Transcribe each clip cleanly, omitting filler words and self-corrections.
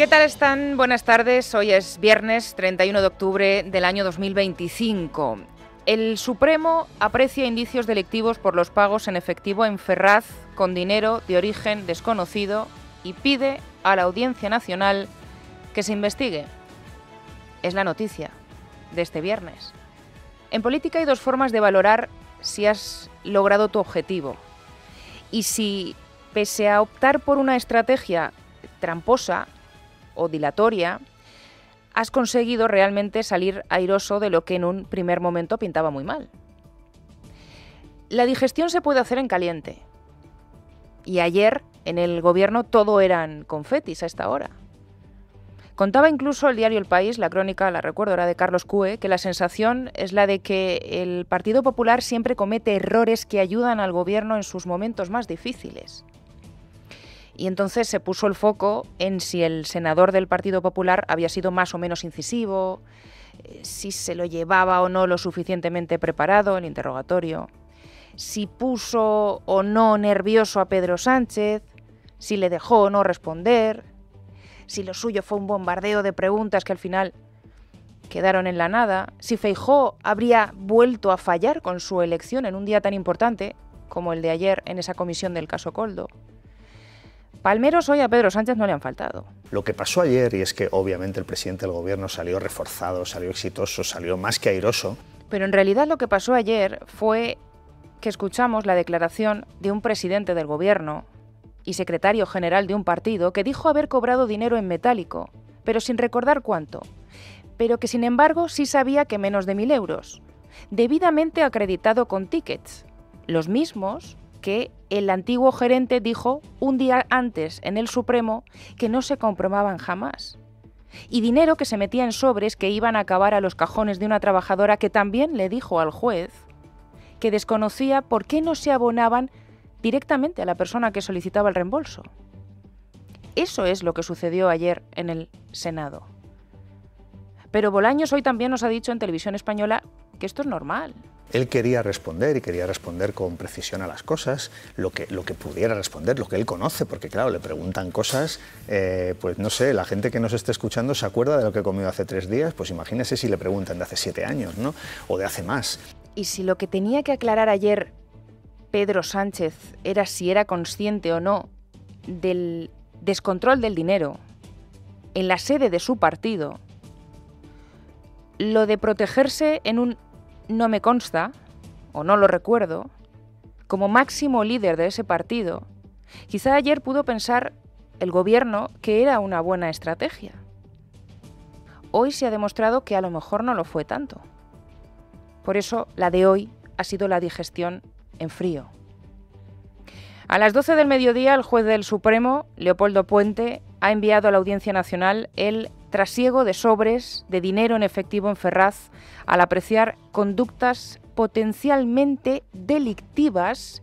¿Qué tal están? Buenas tardes. Hoy es viernes 31 de octubre del año 2025. El Supremo aprecia indicios delictivos por los pagos en efectivo en Ferraz con dinero de origen desconocido y pide a la Audiencia Nacional que se investigue. Es la noticia de este viernes. En política hay dos formas de valorar si has logrado tu objetivo y si, pese a optar por una estrategia tramposa o dilatoria, has conseguido realmente salir airoso de lo que en un primer momento pintaba muy mal. La digestión se puede hacer en caliente. Y ayer, en el gobierno, todo eran confetis a esta hora. Contaba incluso el diario El País, la crónica, la recuerdo, era de Carlos Cue, que la sensación es la de que el Partido Popular siempre comete errores que ayudan al gobierno en sus momentos más difíciles. Y entonces se puso el foco en si el senador del Partido Popular había sido más o menos incisivo, si se lo llevaba o no lo suficientemente preparado el interrogatorio, si puso o no nervioso a Pedro Sánchez, si le dejó o no responder, si lo suyo fue un bombardeo de preguntas que al final quedaron en la nada, si Feijóo habría vuelto a fallar con su elección en un día tan importante como el de ayer en esa comisión del caso Koldo. Palmeros hoy a Pedro Sánchez no le han faltado. Lo que pasó ayer, y es que obviamente el presidente del gobierno salió reforzado, salió exitoso, salió más que airoso. Pero en realidad lo que pasó ayer fue que escuchamos la declaración de un presidente del gobierno y secretario general de un partido que dijo haber cobrado dinero en metálico, pero sin recordar cuánto, pero que sin embargo sí sabía que menos de 1.000 euros, debidamente acreditado con tickets, los mismos que el antiguo gerente dijo un día antes en el Supremo que no se comprobaban jamás. Y dinero que se metía en sobres que iban a acabar a los cajones de una trabajadora que también le dijo al juez que desconocía por qué no se abonaban directamente a la persona que solicitaba el reembolso. Eso es lo que sucedió ayer en el Senado. Pero Bolaños hoy también nos ha dicho en Televisión Española que esto es normal. Él quería responder y quería responder con precisión a las cosas, lo que pudiera responder, lo que él conoce, porque claro, le preguntan cosas, pues no sé, la gente que nos esté escuchando se acuerda de lo que comió hace 3 días, pues imagínese si le preguntan de hace 7 años, ¿no? O de hace más. Y si lo que tenía que aclarar ayer Pedro Sánchez era si era consciente o no del descontrol del dinero en la sede de su partido, lo de protegerse en un no me consta, o no lo recuerdo, como máximo líder de ese partido, quizá ayer pudo pensar el gobierno que era una buena estrategia. Hoy se ha demostrado que a lo mejor no lo fue tanto. Por eso la de hoy ha sido la digestión en frío. A las 12 del mediodía, el juez del Supremo, Leopoldo Puente, ha enviado a la Audiencia Nacional el trasiego de sobres de dinero en efectivo en Ferraz al apreciar conductas potencialmente delictivas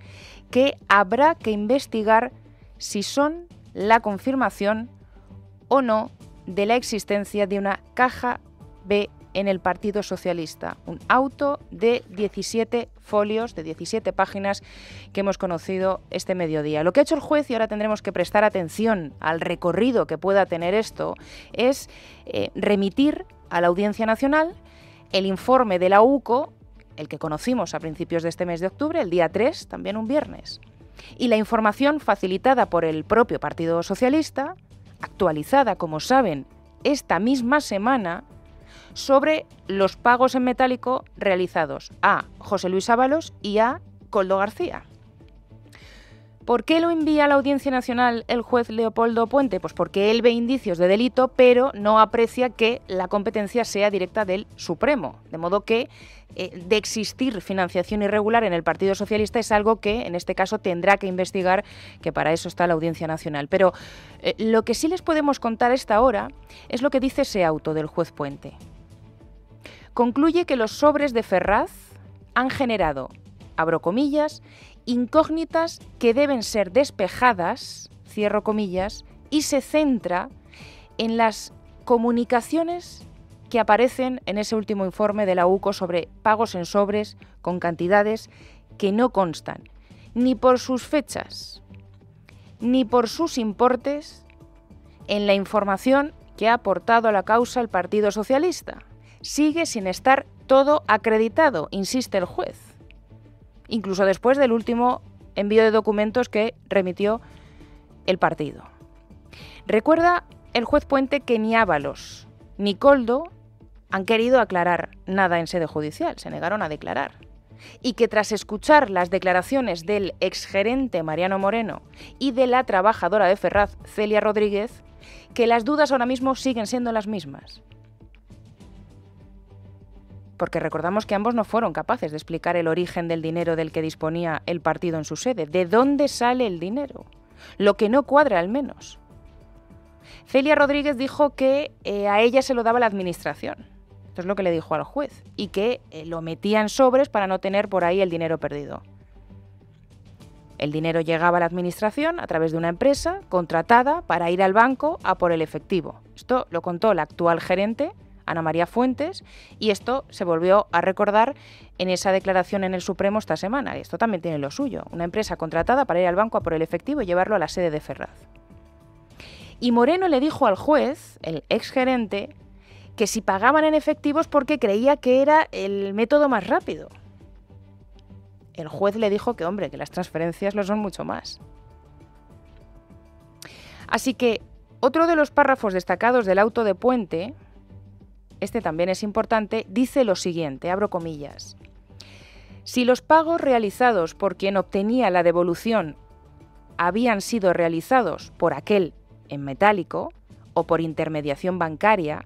que habrá que investigar si son la confirmación o no de la existencia de una caja B en el Partido Socialista, un auto de 17 folios, de 17 páginas que hemos conocido este mediodía. Lo que ha hecho el juez, y ahora tendremos que prestar atención al recorrido que pueda tener esto, es remitir a la Audiencia Nacional el informe de la UCO, el que conocimos a principios de este mes de octubre, el día 3, también un viernes, y la información facilitada por el propio Partido Socialista, actualizada, como saben, esta misma semana, sobre los pagos en metálico realizados a José Luis Ábalos y a Koldo García. ¿Por qué lo envía a la Audiencia Nacional el juez Leopoldo Puente? Pues porque él ve indicios de delito, pero no aprecia que la competencia sea directa del Supremo. De modo que de existir financiación irregular en el Partido Socialista es algo que, en este caso, tendrá que investigar, que para eso está la Audiencia Nacional. Pero lo que sí les podemos contar a esta hora es lo que dice ese auto del juez Puente. Concluye que los sobres de Ferraz han generado, abro comillas, incógnitas que deben ser despejadas, cierro comillas, y se centra en las comunicaciones que aparecen en ese último informe de la UCO sobre pagos en sobres con cantidades que no constan ni por sus fechas, ni por sus importes, en la información que ha aportado a la causa el Partido Socialista. Sigue sin estar todo acreditado, insiste el juez. Incluso después del último envío de documentos que remitió el partido. Recuerda el juez Puente que ni Ábalos ni Koldo han querido aclarar nada en sede judicial, se negaron a declarar. Y que tras escuchar las declaraciones del exgerente Mariano Moreno y de la trabajadora de Ferraz, Celia Rodríguez, que las dudas ahora mismo siguen siendo las mismas. Porque recordamos que ambos no fueron capaces de explicar el origen del dinero del que disponía el partido en su sede. ¿De dónde sale el dinero? Lo que no cuadra, al menos. Celia Rodríguez dijo que a ella se lo daba la administración. Esto es lo que le dijo al juez. Y que lo metía en sobres para no tener por ahí el dinero perdido. El dinero llegaba a la administración a través de una empresa contratada para ir al banco a por el efectivo. Esto lo contó la actual gerente, Ana María Fuentes, y esto se volvió a recordar en esa declaración en el Supremo esta semana. Esto también tiene lo suyo. Una empresa contratada para ir al banco a por el efectivo y llevarlo a la sede de Ferraz. Y Moreno le dijo al juez, el exgerente, que si pagaban en efectivo es porque creía que era el método más rápido. El juez le dijo que, hombre, que las transferencias lo son mucho más. Así que otro de los párrafos destacados del auto de Puente, este también es importante, dice lo siguiente, abro comillas. Si los pagos realizados por quien obtenía la devolución habían sido realizados por aquel en metálico o por intermediación bancaria,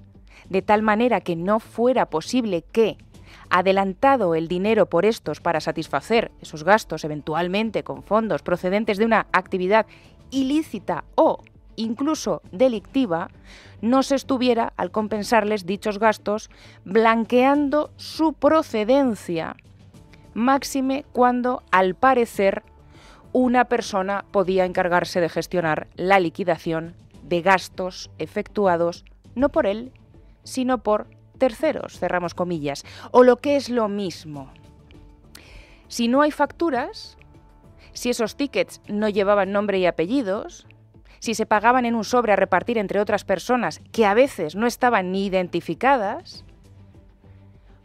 de tal manera que no fuera posible que, adelantado el dinero por estos para satisfacer esos gastos eventualmente con fondos procedentes de una actividad ilícita o incluso delictiva, no se estuviera, al compensarles dichos gastos, blanqueando su procedencia, máxime cuando, al parecer, una persona podía encargarse de gestionar la liquidación de gastos efectuados no por él, sino por terceros, cerramos comillas, o lo que es lo mismo. Si no hay facturas, si esos tickets no llevaban nombre y apellidos, si se pagaban en un sobre a repartir entre otras personas que a veces no estaban ni identificadas,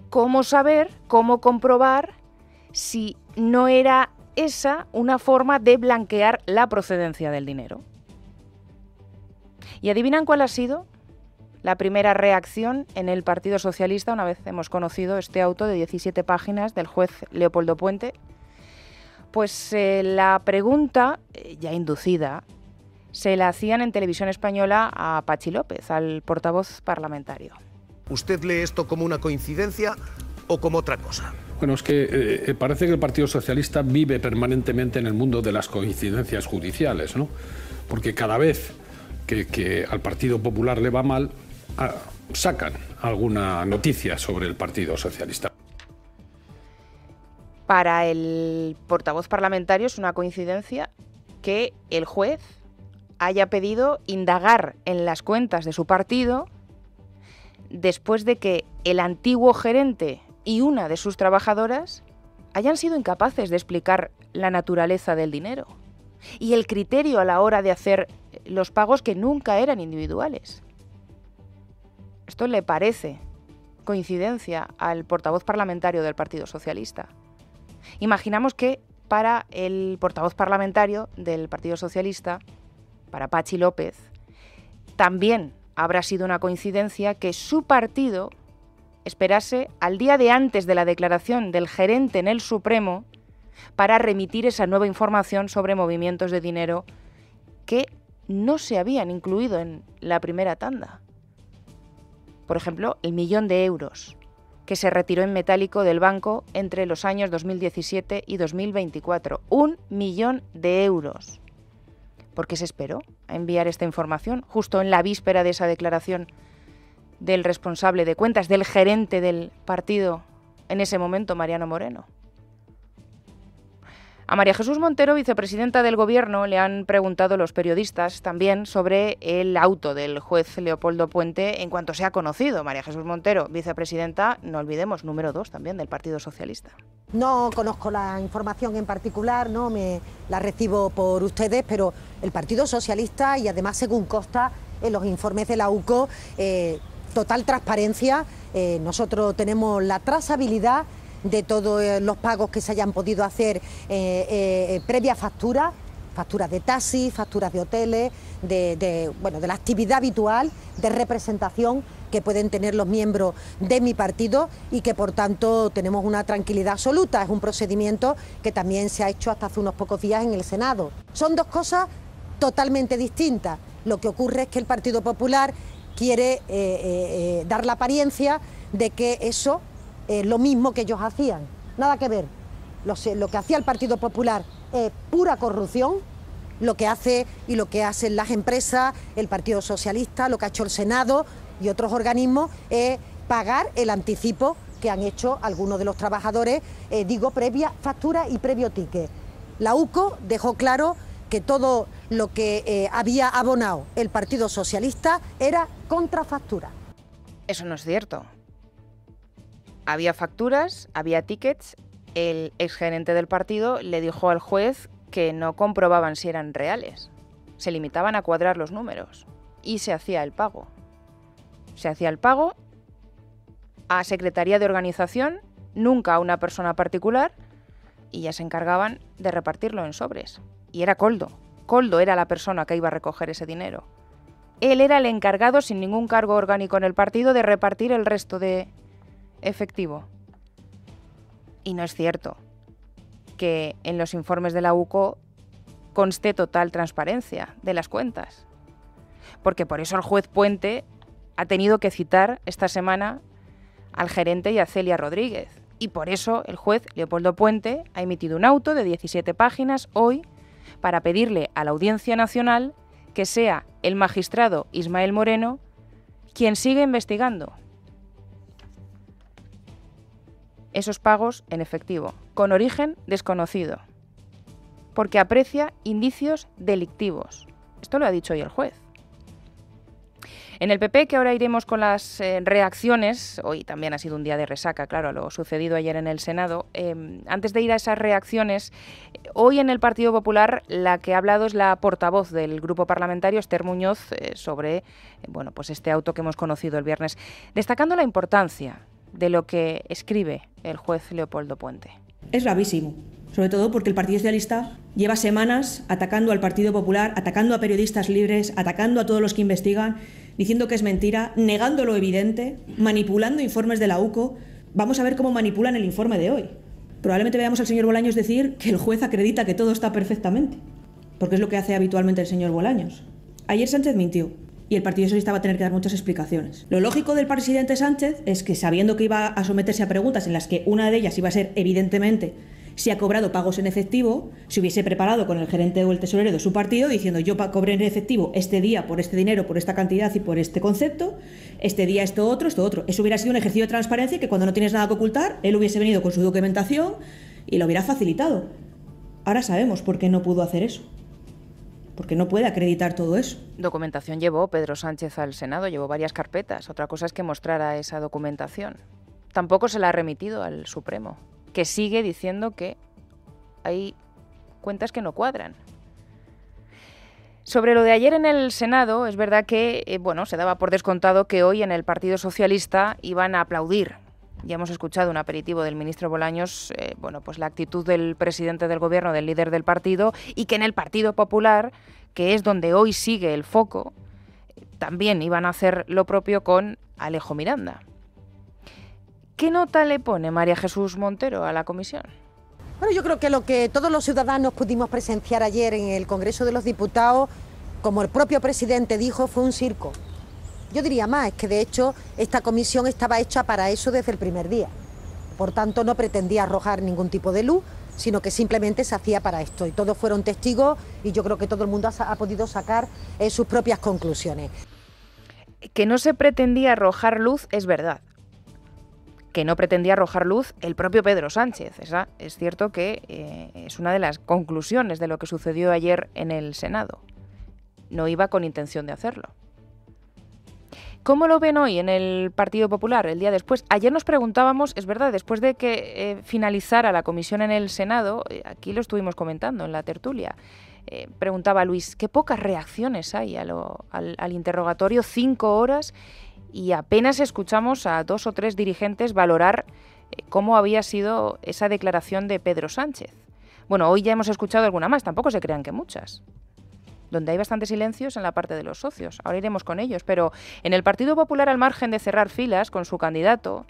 ¿cómo saber, cómo comprobar si no era esa una forma de blanquear la procedencia del dinero? ¿Y adivinan cuál ha sido la primera reacción en el Partido Socialista una vez hemos conocido este auto de 17 páginas del juez Leopoldo Puente? Pues la pregunta, ya inducida, se la hacían en Televisión Española a Patxi López, al portavoz parlamentario. ¿Usted lee esto como una coincidencia o como otra cosa? Bueno, es que parece que el Partido Socialista vive permanentemente en el mundo de las coincidencias judiciales, ¿no? Porque cada vez que al Partido Popular le va mal, sacan alguna noticia sobre el Partido Socialista. Para el portavoz parlamentario es una coincidencia que el juez haya pedido indagar en las cuentas de su partido después de que el antiguo gerente y una de sus trabajadoras hayan sido incapaces de explicar la naturaleza del dinero y el criterio a la hora de hacer los pagos que nunca eran individuales. ¿Esto le parece coincidencia al portavoz parlamentario del Partido Socialista? Imaginamos que para el portavoz parlamentario del Partido Socialista, para Patxi López, también habrá sido una coincidencia que su partido esperase al día de antes de la declaración del gerente en el Supremo para remitir esa nueva información sobre movimientos de dinero que no se habían incluido en la primera tanda. Por ejemplo, el 1.000.000 de euros que se retiró en metálico del banco entre los años 2017 y 2024. 1.000.000 de euros. ¿Por qué se esperó a enviar esta información justo en la víspera de esa declaración del responsable de cuentas, del gerente del partido en ese momento, Mariano Moreno? A María Jesús Montero, vicepresidenta del Gobierno, le han preguntado los periodistas también sobre el auto del juez Leopoldo Puente en cuanto se ha conocido. María Jesús Montero, vicepresidenta, no olvidemos, número 2 también del Partido Socialista. No conozco la información en particular, no me la recibo por ustedes, pero el Partido Socialista, y además según consta en los informes de la UCO, total transparencia. Nosotros tenemos la trazabilidad de todos los pagos que se hayan podido hacer previa factura, facturas de taxis, facturas de hoteles, de la actividad habitual de representación que pueden tener los miembros de mi partido y que por tanto tenemos una tranquilidad absoluta. Es un procedimiento que también se ha hecho hasta hace unos pocos días en el Senado. Son dos cosas totalmente distintas. Lo que ocurre es que el Partido Popular quiere dar la apariencia de que eso es lo mismo que ellos hacían. Nada que ver. Lo que hacía el Partido Popular es pura corrupción. Lo que hace y lo que hacen las empresas, el Partido Socialista, lo que ha hecho el Senado y otros organismos es pagar el anticipo que han hecho algunos de los trabajadores, previa factura y previo ticket. La UCO dejó claro que todo lo que había abonado el Partido Socialista era contrafactura. Eso no es cierto. Había facturas, había tickets. El exgerente del partido le dijo al juez que no comprobaban si eran reales. Se limitaban a cuadrar los números y se hacía el pago. Se hacía el pago a Secretaría de Organización, nunca a una persona particular, y ya se encargaban de repartirlo en sobres. Y era Koldo. Koldo era la persona que iba a recoger ese dinero. Él era el encargado, sin ningún cargo orgánico en el partido, de repartir el resto de efectivo. Y no es cierto que en los informes de la UCO conste total transparencia de las cuentas. Porque por eso el juez Puente ha tenido que citar esta semana al gerente y a Celia Rodríguez. Y por eso el juez Leopoldo Puente ha emitido un auto de 17 páginas hoy para pedirle a la Audiencia Nacional que sea el magistrado Ismael Moreno quien siga investigando esos pagos en efectivo, con origen desconocido, porque aprecia indicios delictivos. Esto lo ha dicho hoy el juez. En el PP, que ahora iremos con las reacciones, hoy también ha sido un día de resaca, claro, lo sucedido ayer en el Senado. Antes de ir a esas reacciones, hoy en el Partido Popular la que ha hablado es la portavoz del grupo parlamentario, Esther Muñoz, sobre pues este auto que hemos conocido el viernes, destacando la importancia de lo que escribe el juez Leopoldo Puente. Es gravísimo, sobre todo porque el Partido Socialista lleva semanas atacando al Partido Popular, atacando a periodistas libres, atacando a todos los que investigan, diciendo que es mentira, negando lo evidente, manipulando informes de la UCO. Vamos a ver cómo manipulan el informe de hoy. Probablemente veamos al señor Bolaños decir que el juez acredita que todo está perfectamente, porque es lo que hace habitualmente el señor Bolaños. Ayer Sánchez mintió y el Partido Socialista va a tener que dar muchas explicaciones. Lo lógico del presidente Sánchez es que, sabiendo que iba a someterse a preguntas en las que una de ellas iba a ser, evidentemente, si ha cobrado pagos en efectivo, se hubiese preparado con el gerente o el tesorero de su partido diciendo: yo cobré en efectivo este día por este dinero, por esta cantidad y por este concepto, este día esto otro, esto otro. Eso hubiera sido un ejercicio de transparencia y que cuando no tienes nada que ocultar, él hubiese venido con su documentación y lo hubiera facilitado. Ahora sabemos por qué no pudo hacer eso. Porque no puede acreditar todo eso. Documentación llevó Pedro Sánchez al Senado, llevó varias carpetas. Otra cosa es que mostrara esa documentación. Tampoco se la ha remitido al Supremo, que sigue diciendo que hay cuentas que no cuadran. Sobre lo de ayer en el Senado, es verdad que se daba por descontado que hoy en el Partido Socialista iban a aplaudir. Ya hemos escuchado un aperitivo del ministro Bolaños, la actitud del presidente del Gobierno, del líder del partido, y que en el Partido Popular, que es donde hoy sigue el foco, también iban a hacer lo propio con Alejo Miranda. ¿Qué nota le pone María Jesús Montero a la comisión? Bueno, yo creo que lo que todos los ciudadanos pudimos presenciar ayer en el Congreso de los Diputados, como el propio presidente dijo, fue un circo. Yo diría más, es que de hecho esta comisión estaba hecha para eso desde el primer día. Por tanto, no pretendía arrojar ningún tipo de luz, sino que simplemente se hacía para esto. Y todos fueron testigos y yo creo que todo el mundo ha podido sacar sus propias conclusiones. Que no se pretendía arrojar luz es verdad. Que no pretendía arrojar luz el propio Pedro Sánchez. Esa es cierto que es una de las conclusiones de lo que sucedió ayer en el Senado. No iba con intención de hacerlo. ¿Cómo lo ven hoy en el Partido Popular, el día después? Ayer nos preguntábamos, es verdad, después de que finalizara la comisión en el Senado, aquí lo estuvimos comentando en la tertulia, Preguntaba Luis, qué pocas reacciones hay al interrogatorio, 5 horas, y apenas escuchamos a 2 o 3 dirigentes valorar cómo había sido esa declaración de Pedro Sánchez. Bueno, hoy ya hemos escuchado alguna más, tampoco se crean que muchas. Donde hay bastantes silencios en la parte de los socios. Ahora iremos con ellos, pero en el Partido Popular, al margen de cerrar filas con su candidato,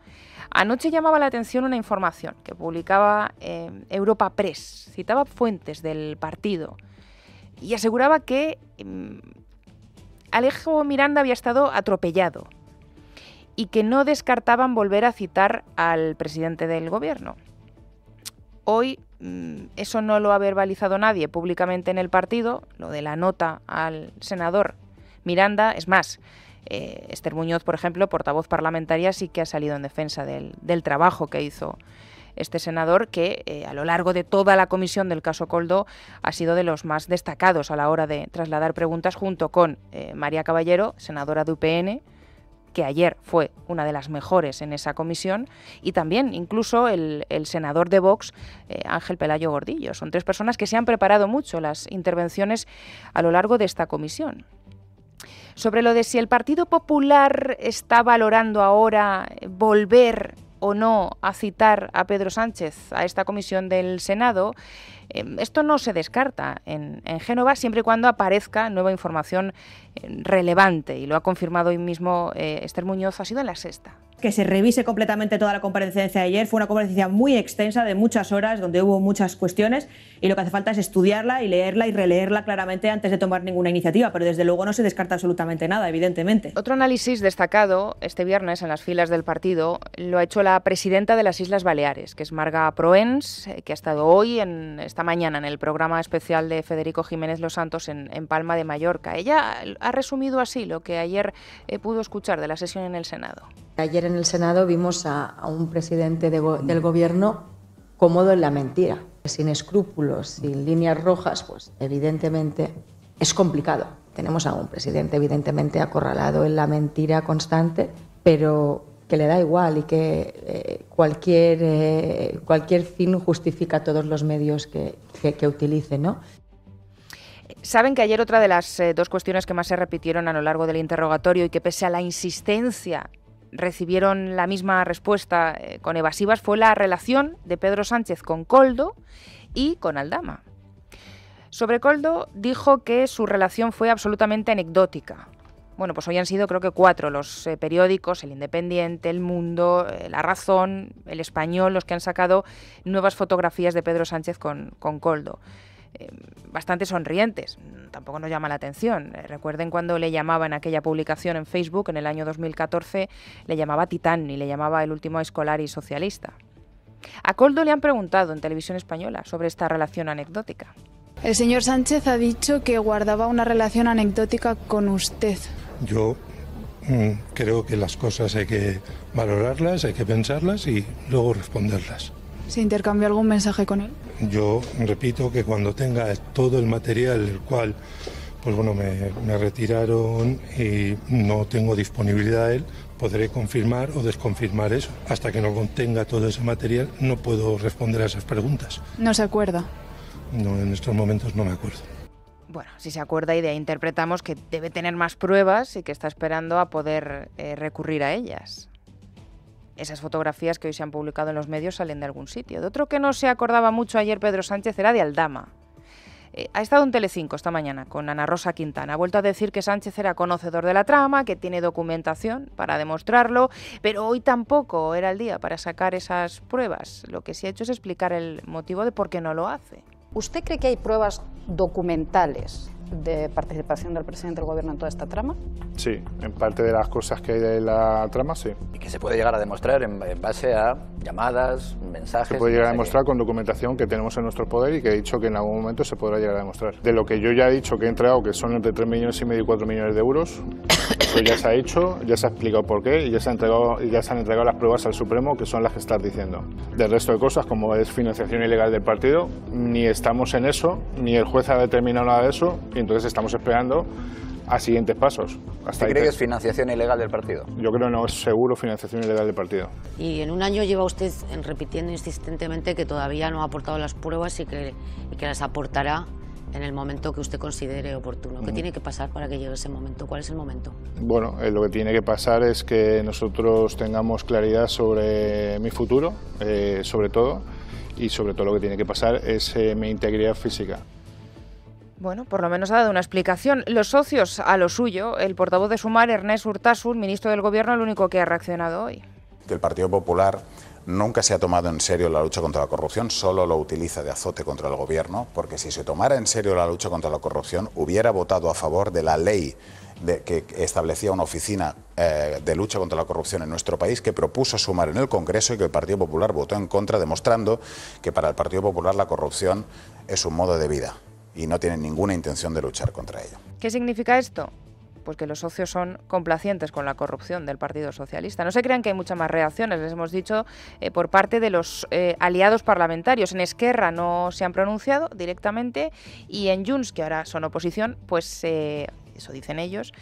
anoche llamaba la atención una información que publicaba Europa Press. Citaba fuentes del partido y aseguraba que Alejo Miranda había estado atropellado y que no descartaban volver a citar al presidente del gobierno. Hoy eso no lo ha verbalizado nadie públicamente en el partido, lo de la nota al senador Miranda. Es más, Esther Muñoz, por ejemplo, portavoz parlamentaria, sí que ha salido en defensa del trabajo que hizo este senador, que a lo largo de toda la comisión del caso Koldo ha sido de los más destacados a la hora de trasladar preguntas, junto con María Caballero, senadora de UPN, que ayer fue una de las mejores en esa comisión, y también incluso el senador de Vox, Ángel Pelayo Gordillo. Son 3 personas que se han preparado mucho las intervenciones a lo largo de esta comisión. Sobre lo de si el Partido Popular está valorando ahora volver o no a citar a Pedro Sánchez a esta comisión del Senado, esto no se descarta en Génova, siempre y cuando aparezca nueva información relevante, y lo ha confirmado hoy mismo Esther Muñoz, ha sido en La Sexta. Que se revise completamente toda la comparecencia de ayer. Fue una comparecencia muy extensa, de muchas horas, donde hubo muchas cuestiones, y lo que hace falta es estudiarla y leerla y releerla claramente antes de tomar ninguna iniciativa, pero desde luego no se descarta absolutamente nada, evidentemente. Otro análisis destacado este viernes en las filas del partido lo ha hecho la presidenta de las Islas Baleares, que es Marga Proens, que ha estado hoy, esta mañana, en el programa especial de Federico Jiménez Los Santos en Palma de Mallorca. Ella ha resumido así lo que ayer pudo escuchar de la sesión en el Senado. Ayer en el Senado vimos a un presidente del gobierno cómodo en la mentira, sin escrúpulos, sin líneas rojas, pues evidentemente es complicado. Tenemos a un presidente evidentemente acorralado en la mentira constante, pero que le da igual y que cualquier fin justifica todos los medios que utilice, ¿no? Saben que ayer otra de las 2 cuestiones que más se repitieron a lo largo del interrogatorio, y que pese a la insistencia recibieron la misma respuesta con evasivas, fue la relación de Pedro Sánchez con Koldo y con Aldama. Sobre Koldo dijo que su relación fue absolutamente anecdótica. Bueno, pues hoy han sido, creo que 4 los periódicos, El Independiente, El Mundo, La Razón, El Español, los que han sacado nuevas fotografías de Pedro Sánchez con Koldo. Bastante sonrientes, tampoco nos llama la atención. Recuerden cuando le llamaba en aquella publicación en Facebook en el año 2014, le llamaba Titán y le llamaba el último Escolari socialista. A Koldo le han preguntado en Televisión Española sobre esta relación anecdótica. El señor Sánchez ha dicho que guardaba una relación anecdótica con usted. Yo creo que las cosas hay que valorarlas, hay que pensarlas y luego responderlas. ¿Se intercambió algún mensaje con él? Yo repito que cuando tenga todo el material, el cual pues bueno, me retiraron y no tengo disponibilidad a él, podré confirmar o desconfirmar eso. Hasta que no contenga todo ese material no puedo responder a esas preguntas. ¿No se acuerda? No, en estos momentos no me acuerdo. Bueno, si se acuerda, y de ahí interpretamos que debe tener más pruebas y que está esperando a poder recurrir a ellas. Esas fotografías que hoy se han publicado en los medios salen de algún sitio. De otro que no se acordaba mucho ayer Pedro Sánchez era de Aldama. Ha estado en Telecinco esta mañana con Ana Rosa Quintana. Ha vuelto a decir que Sánchez era conocedor de la trama, que tiene documentación para demostrarlo, pero hoy tampoco era el día para sacar esas pruebas. Lo que sí ha hecho es explicar el motivo de por qué no lo hace. ¿Usted cree que hay pruebas documentales de participación del presidente del gobierno en toda esta trama? Sí, en parte de las cosas que hay de la trama, sí. ¿Y que se puede llegar a demostrar en base a llamadas, mensajes? Se puede llegar a demostrar con documentación que tenemos en nuestro poder y que he dicho que en algún momento se podrá llegar a demostrar. De lo que yo ya he dicho que he entregado, que son entre 3,5 millones y 4 millones de euros, eso ya se ha hecho, ya se ha explicado por qué y ya se han entregado las pruebas al Supremo, que son las que estás diciendo. Del resto de cosas, como es financiación ilegal del partido, ni estamos en eso, ni el juez ha determinado nada de eso, y entonces estamos esperando a siguientes pasos. ¿Usted cree que es financiación ilegal del partido? Yo creo que no es seguro financiación ilegal del partido. Y en un año lleva usted repitiendo insistentemente que todavía no ha aportado las pruebas y que las aportará en el momento que usted considere oportuno. ¿Qué tiene que pasar para que llegue ese momento? ¿Cuál es el momento? Bueno, lo que tiene que pasar es que nosotros tengamos claridad sobre mi futuro, sobre todo, y sobre todo lo que tiene que pasar es mi integridad física. Bueno, por lo menos ha dado una explicación. Los socios a lo suyo, el portavoz de Sumar, Ernest Urtasun, ministro del Gobierno, el único que ha reaccionado hoy. Que el Partido Popular nunca se ha tomado en serio la lucha contra la corrupción, solo lo utiliza de azote contra el Gobierno, porque si se tomara en serio la lucha contra la corrupción, hubiera votado a favor de la ley que establecía una oficina de lucha contra la corrupción en nuestro país, que propuso Sumar en el Congreso y que el Partido Popular votó en contra, demostrando que para el Partido Popular la corrupción es un modo de vida y no tienen ninguna intención de luchar contra ello. ¿Qué significa esto? Pues que los socios son complacientes con la corrupción del Partido Socialista. No se crean que hay muchas más reacciones, les hemos dicho, por parte de los aliados parlamentarios. En Esquerra no se han pronunciado directamente y en Junts, que ahora son oposición, pues eso dicen ellos,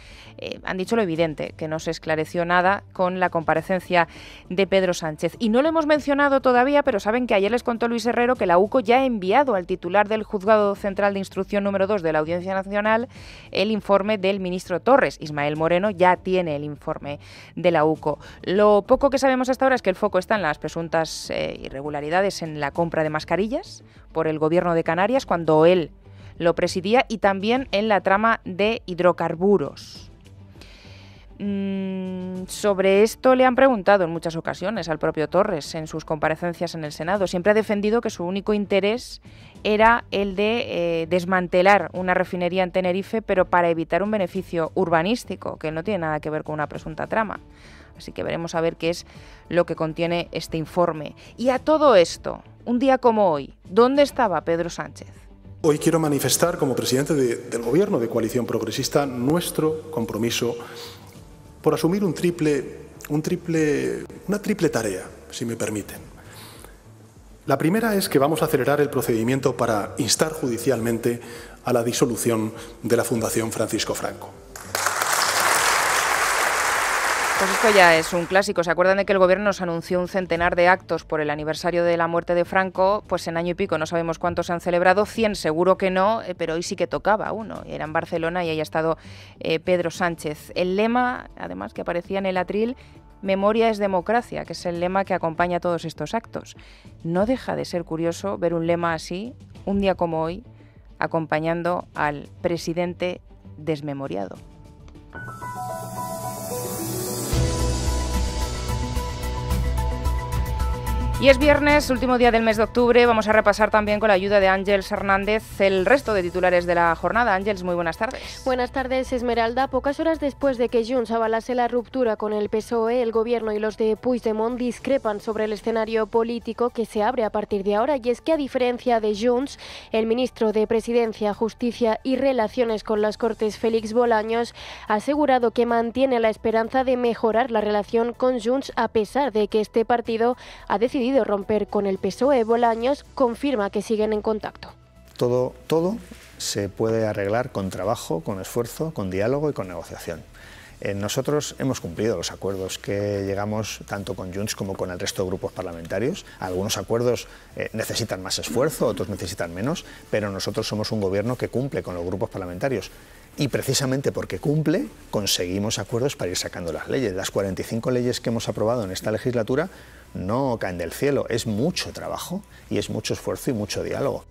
han dicho lo evidente, que no se esclareció nada con la comparecencia de Pedro Sánchez. Y no lo hemos mencionado todavía, pero saben que ayer les contó Luis Herrero que la UCO ya ha enviado al titular del Juzgado Central de Instrucción número 2 de la Audiencia Nacional el informe del ministro Torres. Ismael Moreno ya tiene el informe de la UCO. Lo poco que sabemos hasta ahora es que el foco está en las presuntas irregularidades en la compra de mascarillas por el Gobierno de Canarias cuando él lo presidía y también en la trama de hidrocarburos. Sobre esto le han preguntado en muchas ocasiones al propio Torres en sus comparecencias en el Senado. Siempre ha defendido que su único interés era el de desmantelar una refinería en Tenerife, pero para evitar un beneficio urbanístico, que no tiene nada que ver con una presunta trama. Así que veremos a ver qué es lo que contiene este informe. Y a todo esto, un día como hoy, ¿dónde estaba Pedro Sánchez? Hoy quiero manifestar como presidente del Gobierno de Coalición Progresista nuestro compromiso por asumir una triple tarea, si me permiten. La primera es que vamos a acelerar el procedimiento para instar judicialmente a la disolución de la Fundación Francisco Franco. Pues esto ya es un clásico. ¿Se acuerdan de que el Gobierno nos anunció un centenar de actos por el aniversario de la muerte de Franco? Pues en año y pico no sabemos cuántos se han celebrado, 100 seguro que no, pero hoy sí que tocaba uno. Era en Barcelona y ahí ha estado Pedro Sánchez. El lema, además, que aparecía en el atril, Memoria es democracia, que es el lema que acompaña todos estos actos. No deja de ser curioso ver un lema así, un día como hoy, acompañando al presidente desmemoriado. Y es viernes, último día del mes de octubre. Vamos a repasar también con la ayuda de Ángeles Hernández el resto de titulares de la jornada. Ángeles, muy buenas tardes. Buenas tardes, Esmeralda. Pocas horas después de que Junts avalase la ruptura con el PSOE, el Gobierno y los de Puigdemont discrepan sobre el escenario político que se abre a partir de ahora. Y es que, a diferencia de Junts, el ministro de Presidencia, Justicia y Relaciones con las Cortes, Félix Bolaños, ha asegurado que mantiene la esperanza de mejorar la relación con Junts a pesar de que este partido ha decidido romper con el PSOE. Bolaños confirma que siguen en contacto. Todo se puede arreglar con trabajo, con esfuerzo, con diálogo y con negociación. Nosotros hemos cumplido los acuerdos que llegamos tanto con Junts como con el resto de grupos parlamentarios. Algunos acuerdos necesitan más esfuerzo, otros necesitan menos, pero nosotros somos un gobierno que cumple con los grupos parlamentarios. Y precisamente porque cumple, conseguimos acuerdos para ir sacando las leyes. Las 45 leyes que hemos aprobado en esta legislatura no caen del cielo, es mucho trabajo y es mucho esfuerzo y mucho diálogo.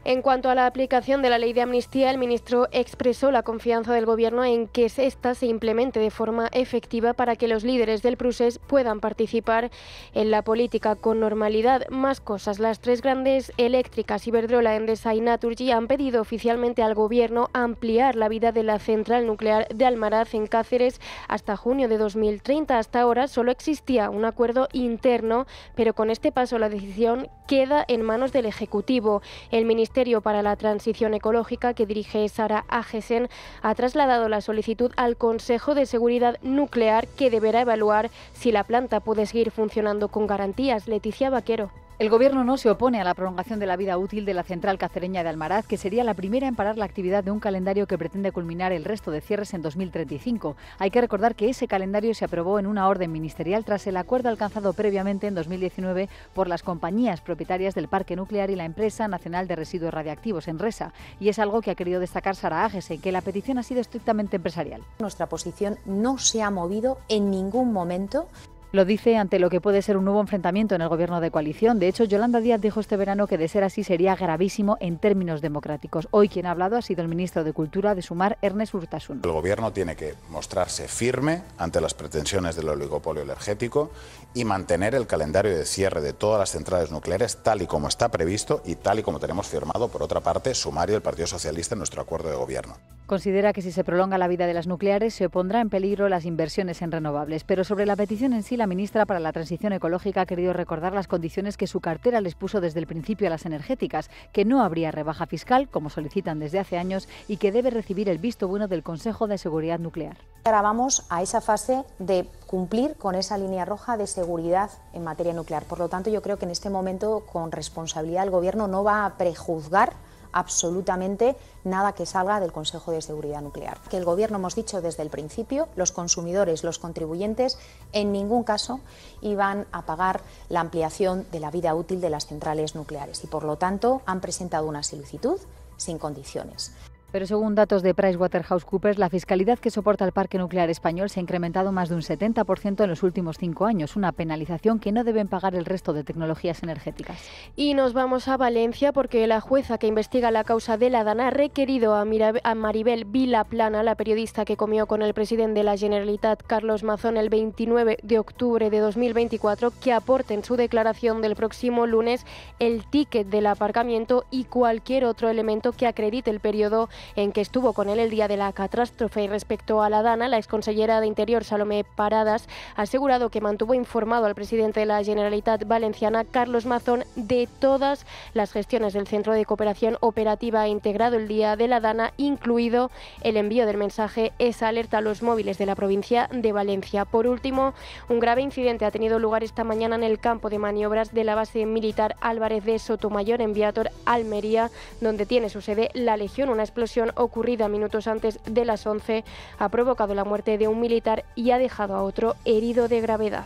En cuanto a la aplicación de la ley de amnistía, el ministro expresó la confianza del Gobierno en que esta se implemente de forma efectiva para que los líderes del procés puedan participar en la política con normalidad. Más cosas. Las tres grandes eléctricas, Iberdrola, Endesa y Naturgy, han pedido oficialmente al Gobierno ampliar la vida de la central nuclear de Almaraz en Cáceres hasta junio de 2030. Hasta ahora solo existía un acuerdo interno, pero con este paso la decisión queda en manos del Ejecutivo. El Ministerio para la Transición Ecológica, que dirige Sara Agesen, ha trasladado la solicitud al Consejo de Seguridad Nuclear, que deberá evaluar si la planta puede seguir funcionando con garantías. Leticia Vaquero. El Gobierno no se opone a la prolongación de la vida útil de la central cacereña de Almaraz, que sería la primera en parar la actividad de un calendario que pretende culminar el resto de cierres en 2035. Hay que recordar que ese calendario se aprobó en una orden ministerial tras el acuerdo alcanzado previamente en 2019 por las compañías propietarias del parque nuclear y la Empresa Nacional de Residuos Radiactivos, Enresa. Y es algo que ha querido destacar Sara Agese, que la petición ha sido estrictamente empresarial. Nuestra posición no se ha movido en ningún momento. Lo dice ante lo que puede ser un nuevo enfrentamiento en el gobierno de coalición. De hecho, Yolanda Díaz dijo este verano que de ser así sería gravísimo en términos democráticos. Hoy quien ha hablado ha sido el ministro de Cultura de Sumar, Ernest Urtasun. El gobierno tiene que mostrarse firme ante las pretensiones del oligopolio energético y mantener el calendario de cierre de todas las centrales nucleares tal y como está previsto y tal y como tenemos firmado, por otra parte, Sumar y el Partido Socialista en nuestro acuerdo de gobierno. Considera que si se prolonga la vida de las nucleares se pondrá en peligro las inversiones en renovables. Pero sobre la petición en sí, la ministra para la Transición Ecológica ha querido recordar las condiciones que su cartera les puso desde el principio a las energéticas, que no habría rebaja fiscal, como solicitan desde hace años, y que debe recibir el visto bueno del Consejo de Seguridad Nuclear. Ahora vamos a esa fase de cumplir con esa línea roja de seguridad en materia nuclear. Por lo tanto, yo creo que en este momento, con responsabilidad, el Gobierno no va a prejuzgar absolutamente nada que salga del Consejo de Seguridad Nuclear. Que el Gobierno, hemos dicho desde el principio, los consumidores, los contribuyentes, en ningún caso iban a pagar la ampliación de la vida útil de las centrales nucleares y, por lo tanto, han presentado una solicitud sin condiciones. Pero según datos de PricewaterhouseCoopers, la fiscalidad que soporta el parque nuclear español se ha incrementado más de un 70% en los últimos 5 años, una penalización que no deben pagar el resto de tecnologías energéticas. Y nos vamos a Valencia porque la jueza que investiga la causa de la Dana ha requerido a Maribel Vilaplana, la periodista que comió con el presidente de la Generalitat, Carlos Mazón, el 29 de octubre de 2024, que aporte en su declaración del próximo lunes el ticket del aparcamiento y cualquier otro elemento que acredite el periodo en que estuvo con él el día de la catástrofe. Y respecto a la Dana, la exconsellera de Interior, Salomé Paradas, ha asegurado que mantuvo informado al presidente de la Generalitat Valenciana, Carlos Mazón, de todas las gestiones del Centro de Cooperación Operativa integrado el día de la Dana, incluido el envío del mensaje Esa alerta a los móviles de la provincia de Valencia. Por último, un grave incidente ha tenido lugar esta mañana en el campo de maniobras de la base militar Álvarez de Sotomayor en Viator, Almería, donde tiene su sede la Legión. Una explosión ocurrida minutos antes de las 11 ha provocado la muerte de un militar y ha dejado a otro herido de gravedad.